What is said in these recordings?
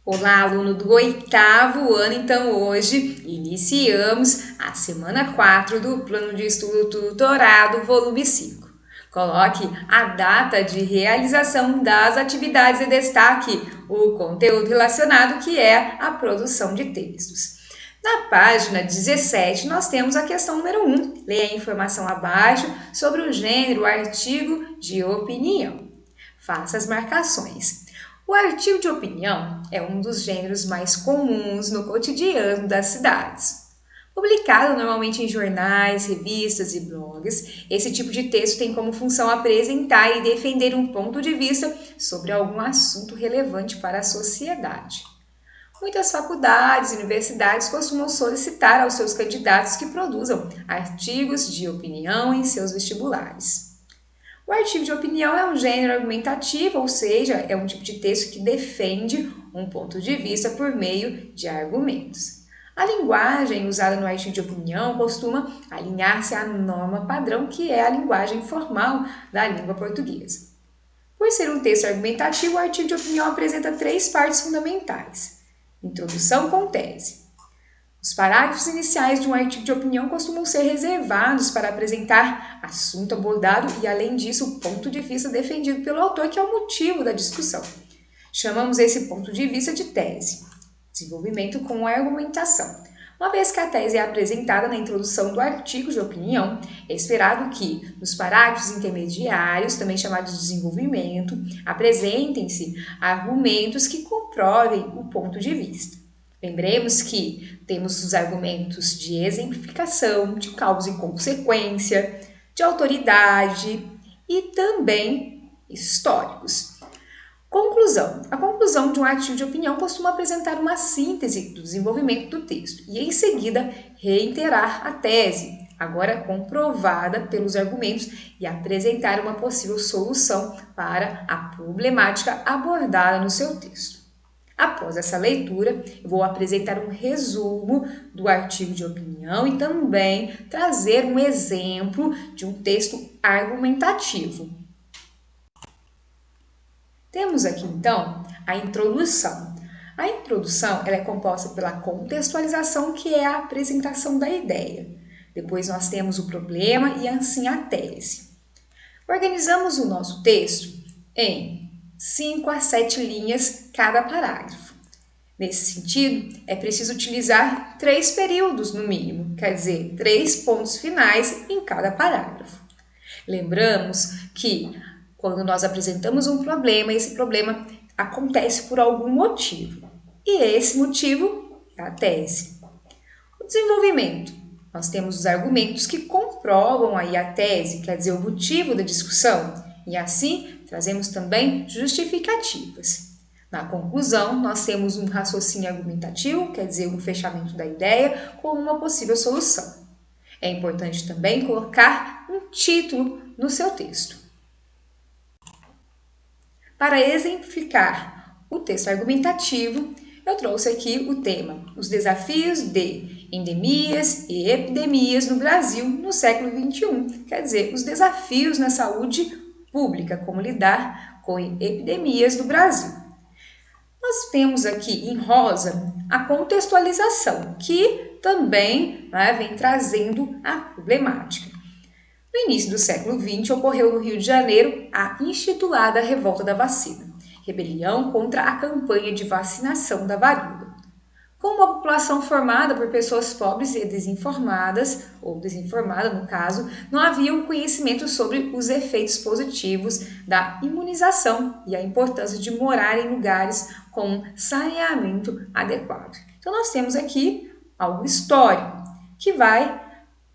Olá, aluno do 8º ano. Então, hoje iniciamos a semana 4 do Plano de Estudo Tutorado, volume 5. Coloque a data de realização das atividades e destaque o conteúdo relacionado, que é a produção de textos. Na página 17, nós temos a questão número 1. Leia a informação abaixo sobre o gênero artigo de opinião. Faça as marcações. O artigo de opinião é um dos gêneros mais comuns no cotidiano das cidades. Publicado normalmente em jornais, revistas e blogs, esse tipo de texto tem como função apresentar e defender um ponto de vista sobre algum assunto relevante para a sociedade. Muitas faculdades e universidades costumam solicitar aos seus candidatos que produzam artigos de opinião em seus vestibulares. O artigo de opinião é um gênero argumentativo, ou seja, é um tipo de texto que defende um ponto de vista por meio de argumentos. A linguagem usada no artigo de opinião costuma alinhar-se à norma padrão, que é a linguagem formal da língua portuguesa. Por ser um texto argumentativo, o artigo de opinião apresenta 3 partes fundamentais. Introdução com tese. Os parágrafos iniciais de um artigo de opinião costumam ser reservados para apresentar assunto abordado e, além disso, o ponto de vista defendido pelo autor, que é o motivo da discussão. Chamamos esse ponto de vista de tese. Desenvolvimento com argumentação. Uma vez que a tese é apresentada na introdução do artigo de opinião, é esperado que, nos parágrafos intermediários, também chamados de desenvolvimento, apresentem-se argumentos que comprovem o ponto de vista. Lembremos que temos os argumentos de exemplificação, de causa e consequência, de autoridade e também históricos. Conclusão. A conclusão de um artigo de opinião costuma apresentar uma síntese do desenvolvimento do texto e, em seguida, reiterar a tese, agora comprovada pelos argumentos, e apresentar uma possível solução para a problemática abordada no seu texto. Após essa leitura, eu vou apresentar um resumo do artigo de opinião e também trazer um exemplo de um texto argumentativo. Temos aqui, então, a introdução. A introdução ela é composta pela contextualização, que é a apresentação da ideia. Depois nós temos o problema e, assim, a tese. Organizamos o nosso texto em 5 a 7 linhas cada parágrafo. Nesse sentido, é preciso utilizar 3 períodos no mínimo, quer dizer, 3 pontos finais em cada parágrafo. Lembramos que quando nós apresentamos um problema, esse problema acontece por algum motivo, e esse motivo é a tese. O desenvolvimento. Nós temos os argumentos que comprovam aí a tese, quer dizer, o motivo da discussão, e assim trazemos também justificativas. Na conclusão, nós temos um raciocínio argumentativo, quer dizer, um fechamento da ideia com uma possível solução. É importante também colocar um título no seu texto. Para exemplificar o texto argumentativo, eu trouxe aqui o tema: os desafios de endemias e epidemias no Brasil no século XXI, quer dizer, os desafios na saúde pública, como lidar com epidemias no Brasil. Nós temos aqui em rosa a contextualização, que também vem trazendo a problemática. No início do século XX, ocorreu no Rio de Janeiro a instituída Revolta da Vacina, rebelião contra a campanha de vacinação da varíola. Com uma população formada por pessoas pobres e desinformadas, ou desinformada no caso, não havia um conhecimento sobre os efeitos positivos da imunização e a importância de morar em lugares com saneamento adequado. Então nós temos aqui algo histórico que vai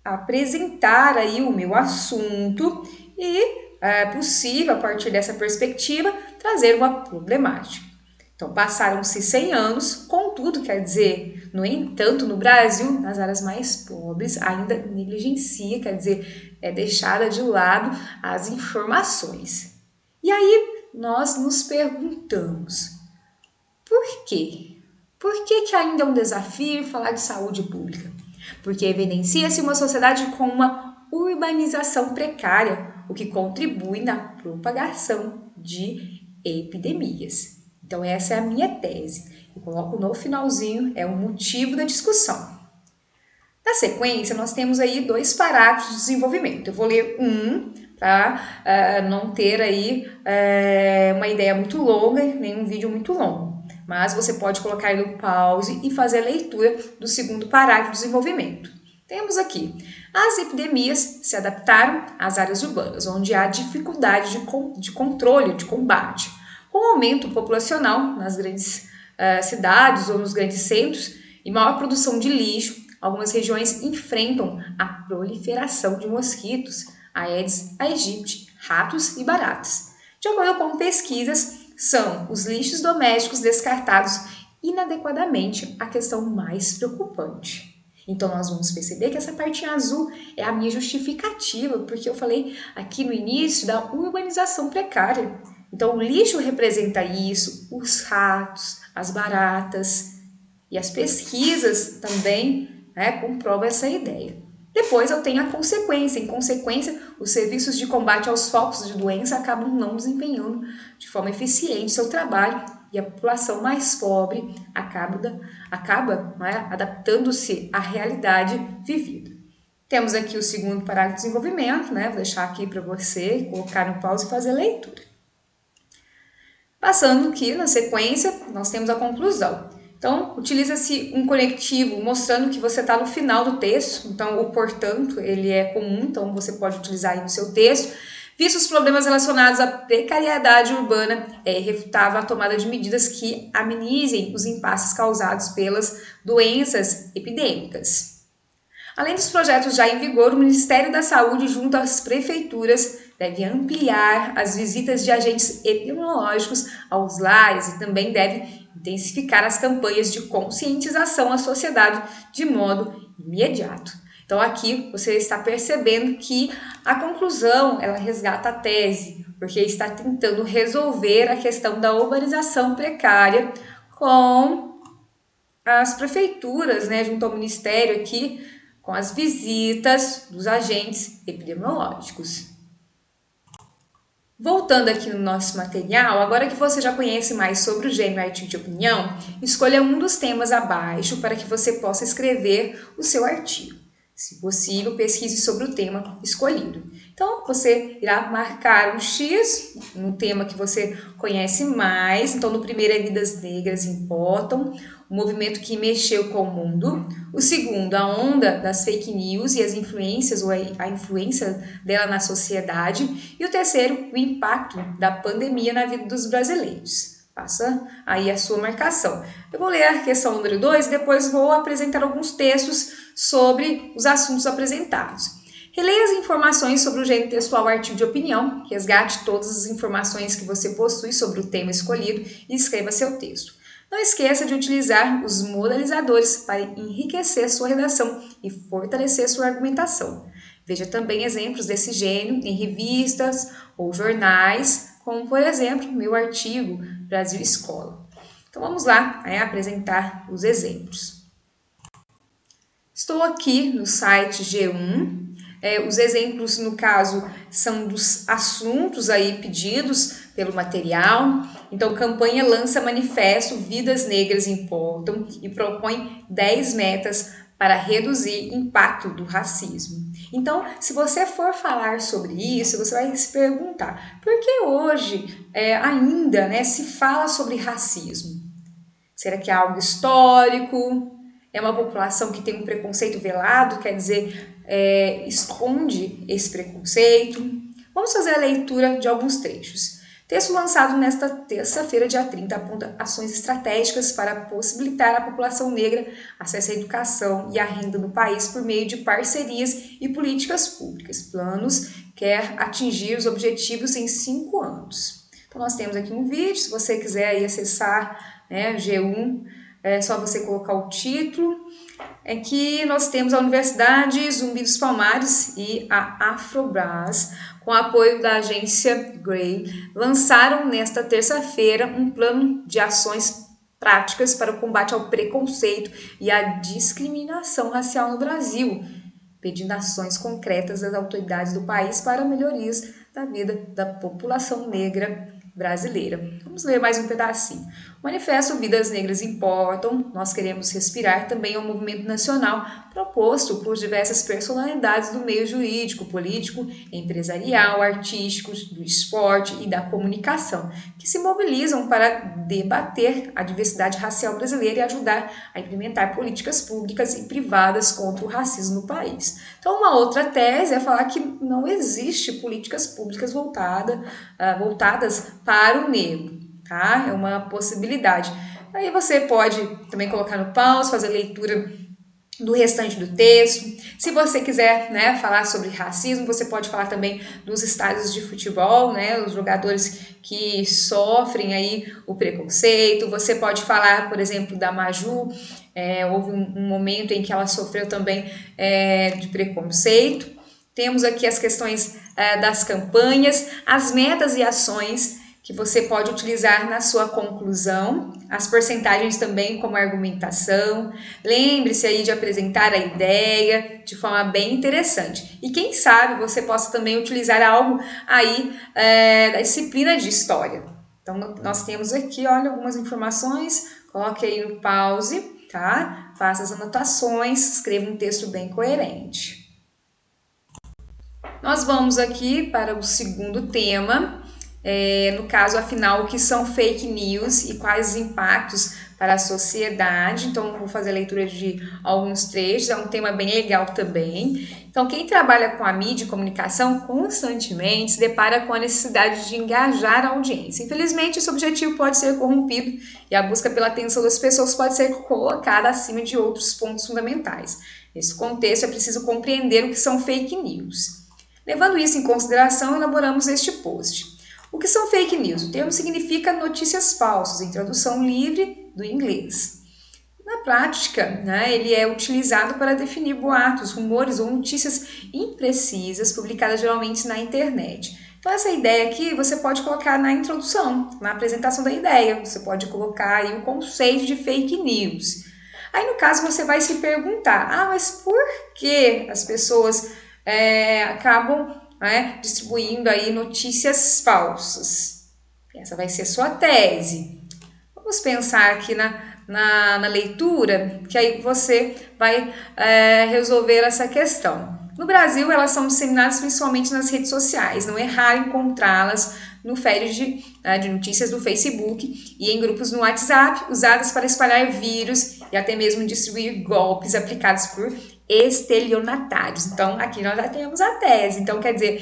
apresentar aí o meu assunto e é possível, a partir dessa perspectiva, trazer uma problemática. Então, passaram-se 100 anos, contudo, quer dizer, no entanto, no Brasil, nas áreas mais pobres, ainda negligencia, quer dizer, é deixada de lado as informações. E aí, nós nos perguntamos, por quê? Por que ainda é um desafio falar de saúde pública? Porque evidencia-se uma sociedade com uma urbanização precária, o que contribui na propagação de epidemias. Então, essa é a minha tese. Eu coloco no finalzinho, é o motivo da discussão. Na sequência, nós temos aí 2 parágrafos de desenvolvimento. Eu vou ler um para não ter aí uma ideia muito longa, nem um vídeo muito longo. Mas você pode colocar aí no pause e fazer a leitura do segundo parágrafo de desenvolvimento. Temos aqui, as epidemias se adaptaram às áreas urbanas, onde há dificuldade de controle, de combate. Com o aumento populacional nas grandes cidades ou nos grandes centros e maior produção de lixo, algumas regiões enfrentam a proliferação de mosquitos, Aedes aegypti, ratos e baratas. De acordo com pesquisas, são os lixos domésticos descartados inadequadamente a questão mais preocupante. Então, nós vamos perceber que essa parte azul é a minha justificativa, porque eu falei aqui no início da urbanização precária. Então, o lixo representa isso, os ratos, as baratas, e as pesquisas também comprovam essa ideia. Depois eu tenho a consequência. Em consequência, os serviços de combate aos focos de doença acabam não desempenhando de forma eficiente seu trabalho e a população mais pobre acaba adaptando-se à realidade vivida. Temos aqui o segundo parágrafo de desenvolvimento, vou deixar aqui para você colocar no pause e fazer a leitura. Passando aqui na sequência, nós temos a conclusão. Então, utiliza-se um conectivo mostrando que você está no final do texto, então o portanto, ele é comum, então você pode utilizar aí no seu texto. Visto os problemas relacionados à precariedade urbana, é irrefutável a tomada de medidas que amenizem os impasses causados pelas doenças epidêmicas. Além dos projetos já em vigor, o Ministério da Saúde, junto às prefeituras, deve ampliar as visitas de agentes epidemiológicos aos lares e também deve intensificar as campanhas de conscientização à sociedade de modo imediato. Então aqui você está percebendo que a conclusão, ela resgata a tese, porque está tentando resolver a questão da urbanização precária com as prefeituras, junto ao Ministério aqui, com as visitas dos agentes epidemiológicos. Voltando aqui no nosso material, agora que você já conhece mais sobre o gênero artigo de opinião, escolha um dos temas abaixo para que você possa escrever o seu artigo. Se possível, pesquise sobre o tema escolhido. Então, você irá marcar um X no tema que você conhece mais. Então, no primeiro é Vidas Negras Importam, o movimento que mexeu com o mundo. O segundo, a onda das fake news e as influências ou a influência dela na sociedade. E o terceiro, o impacto da pandemia na vida dos brasileiros. Faça aí a sua marcação. Eu vou ler a questão número 2 e depois vou apresentar alguns textos sobre os assuntos apresentados. Releia as informações sobre o gênero textual artigo de opinião, resgate todas as informações que você possui sobre o tema escolhido e escreva seu texto. Não esqueça de utilizar os modalizadores para enriquecer sua redação e fortalecer sua argumentação. Veja também exemplos desse gênero em revistas ou jornais, como por exemplo meu artigo Brasil Escola. Então vamos lá apresentar os exemplos. Estou aqui no site G1. Os exemplos, no caso, são dos assuntos aí pedidos pelo material. Então, campanha lança manifesto Vidas Negras Importam e propõe 10 metas para reduzir impacto do racismo. Então, se você for falar sobre isso, você vai se perguntar, por que hoje ainda se fala sobre racismo? Será que é algo histórico? É uma população que tem um preconceito velado, quer dizer, esconde esse preconceito? Vamos fazer a leitura de alguns trechos. Texto lançado nesta terça-feira, dia 30, aponta ações estratégicas para possibilitar à população negra acesso à educação e à renda no país por meio de parcerias e políticas públicas. Planos quer atingir os objetivos em 5 anos. Então, nós temos aqui um vídeo, se você quiser aí acessar G1, é só você colocar o título. É que nós temos a Universidade Zumbi dos Palmares e a Afrobras, com apoio da agência Gray, lançaram nesta terça-feira um plano de ações práticas para o combate ao preconceito e à discriminação racial no Brasil, pedindo ações concretas das autoridades do país para melhorias da vida da população negra brasileira. Vamos ler mais um pedacinho. O manifesto Vidas Negras Importam, Nós Queremos Respirar também é um movimento nacional proposto por diversas personalidades do meio jurídico, político, empresarial, artístico, do esporte e da comunicação, que se mobilizam para debater a diversidade racial brasileira e ajudar a implementar políticas públicas e privadas contra o racismo no país. Então, uma outra tese é falar que não existe políticas públicas voltadas para o negro, tá? É uma possibilidade. Aí você pode também colocar no pause, fazer leitura do restante do texto. Se você quiser, né, falar sobre racismo, você pode falar também dos estádios de futebol, né, os jogadores que sofrem aí o preconceito. Você pode falar, por exemplo, da Maju. Houve um momento em que ela sofreu também de preconceito. Temos aqui as questões das campanhas, as metas e ações que você pode utilizar na sua conclusão, as porcentagens também como argumentação. Lembre-se aí de apresentar a ideia de forma bem interessante. E quem sabe você possa também utilizar algo aí da disciplina de história. Então nós temos aqui, olha, algumas informações, coloque aí no pause, tá? Faça as anotações, escreva um texto bem coerente. Nós vamos aqui para o segundo tema. No caso, afinal, o que são fake news e quais os impactos para a sociedade. Então, vou fazer a leitura de alguns trechos, é um tema bem legal também. Então, quem trabalha com a mídia e comunicação constantemente se depara com a necessidade de engajar a audiência. Infelizmente, esse objetivo pode ser corrompido e a busca pela atenção das pessoas pode ser colocada acima de outros pontos fundamentais. Nesse contexto, é preciso compreender o que são fake news. Levando isso em consideração, elaboramos este post. O que são fake news? O termo significa notícias falsas, em tradução livre do inglês. Na prática, né, ele é utilizado para definir boatos, rumores ou notícias imprecisas publicadas geralmente na internet. Então, essa ideia aqui você pode colocar na introdução, na apresentação da ideia. Você pode colocar aí o conceito de fake news. Aí, no caso, você vai se perguntar, mas por que as pessoas acabam distribuindo aí notícias falsas? Essa vai ser a sua tese. Vamos pensar aqui na leitura, que aí você vai resolver essa questão. No Brasil, elas são disseminadas principalmente nas redes sociais. Não é raro encontrá-las no feed de notícias do Facebook e em grupos no WhatsApp, usadas para espalhar vírus e até mesmo distribuir golpes aplicados por estelionatários. Então, aqui nós já temos a tese. Então, quer dizer,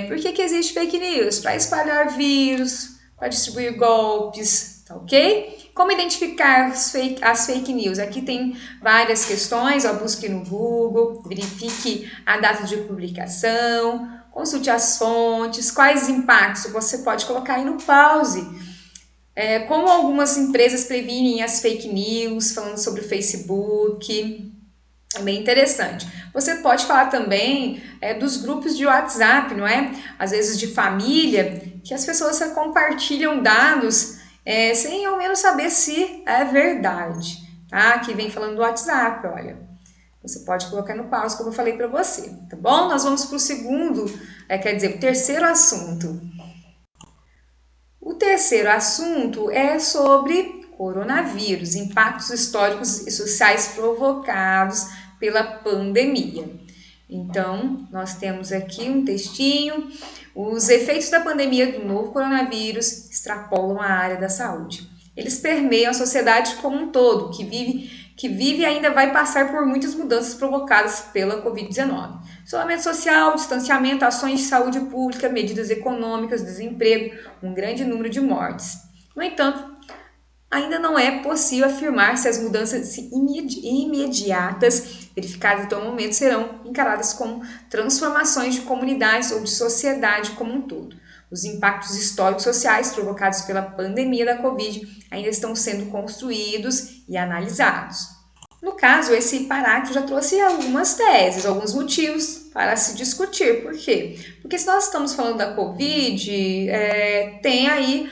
por que existe fake news? Para espalhar vírus, para distribuir golpes, tá ok? Como identificar as fake news? Aqui tem várias questões, busque no Google, verifique a data de publicação, consulte as fontes, quais impactos você pode colocar aí no pause. Como algumas empresas previnem as fake news, falando sobre o Facebook. É bem interessante. Você pode falar também dos grupos de WhatsApp, não é? Às vezes de família, que as pessoas compartilham dados sem ao menos saber se é verdade, tá? Aqui vem falando do WhatsApp, olha. Você pode colocar no pause, como eu falei para você, tá bom? Nós vamos para o segundo, o terceiro assunto. O terceiro assunto é sobre coronavírus, impactos históricos e sociais provocados pela pandemia. Então, nós temos aqui um textinho. Os efeitos da pandemia do novo coronavírus extrapolam a área da saúde. Eles permeiam a sociedade como um todo, que vive e ainda vai passar por muitas mudanças provocadas pela Covid-19. Isolamento social, distanciamento, ações de saúde pública, medidas econômicas, desemprego, um grande número de mortes. No entanto, ainda não é possível afirmar se as mudanças imediatas verificadas até o momento serão encaradas como transformações de comunidades ou de sociedade como um todo. Os impactos históricos sociais provocados pela pandemia da Covid ainda estão sendo construídos e analisados. No caso, esse parágrafo já trouxe algumas teses, alguns motivos para se discutir. Por quê? Porque se nós estamos falando da Covid, tem aí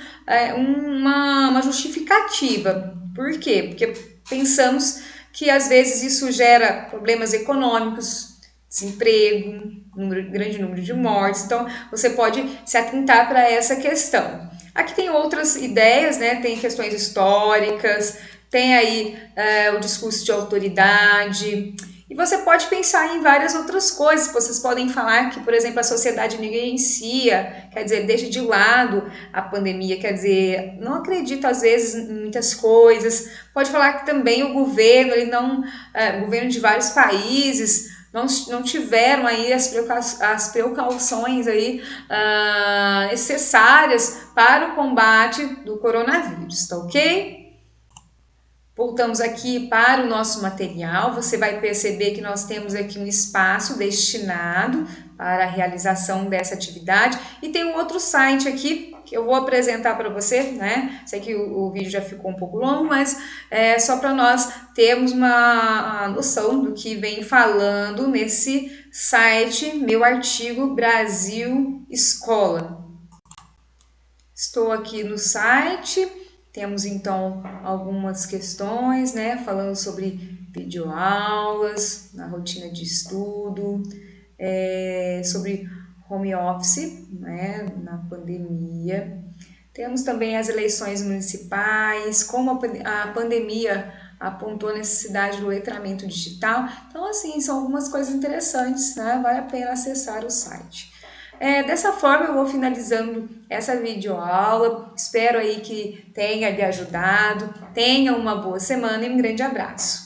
uma justificativa. Por quê? Porque pensamos que às vezes isso gera problemas econômicos, desemprego, grande número de mortes. Então, você pode se atentar para essa questão. Aqui tem outras ideias, né? Tem questões históricas, tem aí o discurso de autoridade. E você pode pensar em várias outras coisas. Vocês podem falar que, por exemplo, a sociedade negligencia, quer dizer, deixa de lado a pandemia, quer dizer, não acredita às vezes em muitas coisas. Pode falar que também o governo, ele não, o governo de vários países não tiveram aí as precauções aí, necessárias para o combate do coronavírus, tá ok? Voltamos aqui para o nosso material, você vai perceber que nós temos aqui um espaço destinado para a realização dessa atividade e tem um outro site aqui que eu vou apresentar para você, né? Sei que o vídeo já ficou um pouco longo, mas é só para nós termos uma noção do que vem falando nesse site, meu artigo Brasil Escola. Estou aqui no site. Temos então algumas questões, né, falando sobre videoaulas, na rotina de estudo, sobre home office, né, na pandemia. Temos também as eleições municipais, como a pandemia apontou a necessidade do letramento digital. Então, assim, são algumas coisas interessantes, né? Vale a pena acessar o site. Dessa forma eu vou finalizando essa videoaula, espero aí que tenha lhe ajudado, tenha uma boa semana e um grande abraço.